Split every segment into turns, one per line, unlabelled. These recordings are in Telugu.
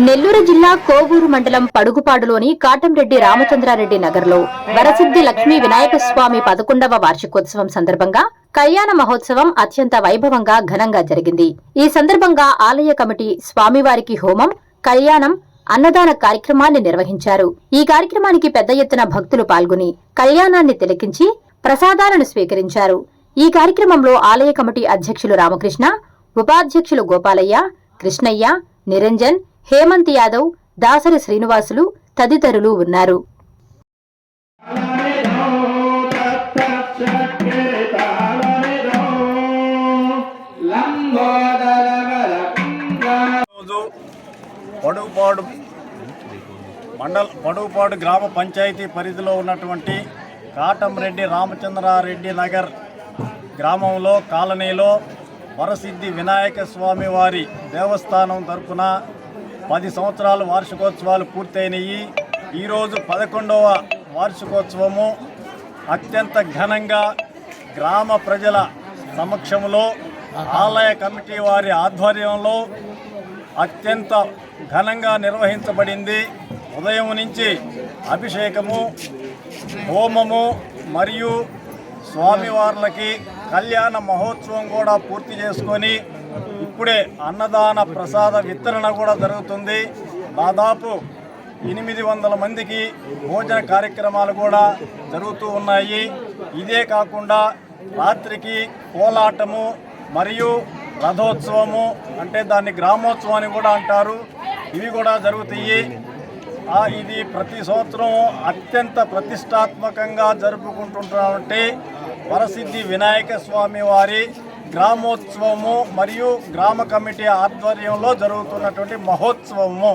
నెల్లూరు జిల్లా కోవూరు మండలం పడుగుపాడులోని కాటంరెడ్డి రామచంద్రారెడ్డి నగర్లో వరసిద్ధి లక్ష్మీ వినాయక స్వామి 11వ వార్షికోత్సవం సందర్భంగా కళ్యాణ మహోత్సవం అత్యంత వైభవంగా ఘనంగా జరిగింది. ఈ సందర్భంగా ఆలయ కమిటీ స్వామివారికి హోమం, కళ్యాణం, అన్నదాన కార్యక్రమాన్ని నిర్వహించారు. ఈ కార్యక్రమానికి పెద్ద ఎత్తున భక్తులు పాల్గొని కళ్యాణాన్ని తిలకించి ప్రసాదాలను స్వీకరించారు. ఈ కార్యక్రమంలో ఆలయ కమిటీ అధ్యక్షులు రామకృష్ణ, ఉపాధ్యక్షులు గోపాలయ్య, కృష్ణయ్య, నిరంజన్, హేమంత్ యాదవ్, దాసరి శ్రీనివాసులు తదితరులు ఉన్నారు.
పడుగుపాడు గ్రామ పంచాయతీ పరిధిలో ఉన్నటువంటి కాటంరెడ్డి రామచంద్రారెడ్డి నగర్ గ్రామంలో కాలనీలో వరసిద్ధి వినాయక స్వామి వారి దేవస్థానం తరపున 10 సంవత్సరాలు వార్షికోత్సవాలు పూర్తయినాయి. ఈరోజు 11వ వార్షికోత్సవము అత్యంత ఘనంగా గ్రామ ప్రజల సమక్షంలో ఆలయ కమిటీ వారి ఆధ్వర్యంలో అత్యంత ఘనంగా నిర్వహించబడింది. ఉదయం నుంచి అభిషేకము, హోమము మరియు స్వామివార్లకి కళ్యాణ మహోత్సవం కూడా పూర్తి చేసుకొని ఇప్పుడే అన్నదాన ప్రసాద వితరణ కూడా జరుగుతుంది. దాదాపు 800 మందికి భోజన కార్యక్రమాలు కూడా జరుగుతూ ఉన్నాయి. ఇదే కాకుండా రాత్రికి కోలాటము మరియు రథోత్సవము, అంటే దాన్ని గ్రామోత్సవాన్ని కూడా అంటారు, ఇవి కూడా జరుగుతాయి. ఇది ప్రతి సంవత్సరం అత్యంత ప్రతిష్టాత్మకంగా జరుపుకుంటున్నటువంటి వరసిద్ధి వినాయక స్వామి వారి గ్రామోత్సవము మరియు గ్రామ కమిటీ ఆధ్వర్యంలో జరుగుతున్నటువంటి మహోత్సవము.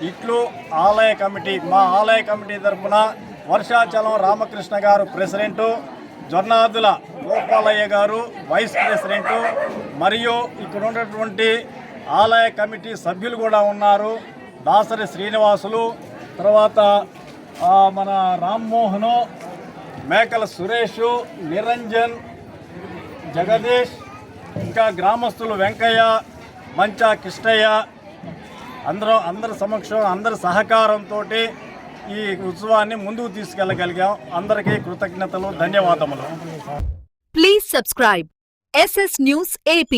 ఇట్లు ఆలయ కమిటీ, మా ఆలయ కమిటీ తరఫున వర్షాచలం రామకృష్ణ గారు ప్రెసిడెంటు, జొన్నాదుల గోపాలయ్య గారు వైస్ ప్రెసిడెంటు, మరియు ఇక్కడ ఉన్నటువంటి ఆలయ కమిటీ సభ్యులు కూడా ఉన్నారు. దాసరి శ్రీనివాసులు, తర్వాత మన రామ్మోహను, మేకల సురేషు, నిరంజన్, జగదీష్, ఇంకా గ్రామస్తులు వెంకయ్య, మంచా కృష్ణయ్య, అందరి సమక్షం, అందరి సహకారంతో ఈ ఉత్సవాన్ని ముందుకు తీసుకెళ్లగలిగాం. అందరికీ కృతజ్ఞతలు, ధన్యవాదములు.
Please subscribe SS News AP.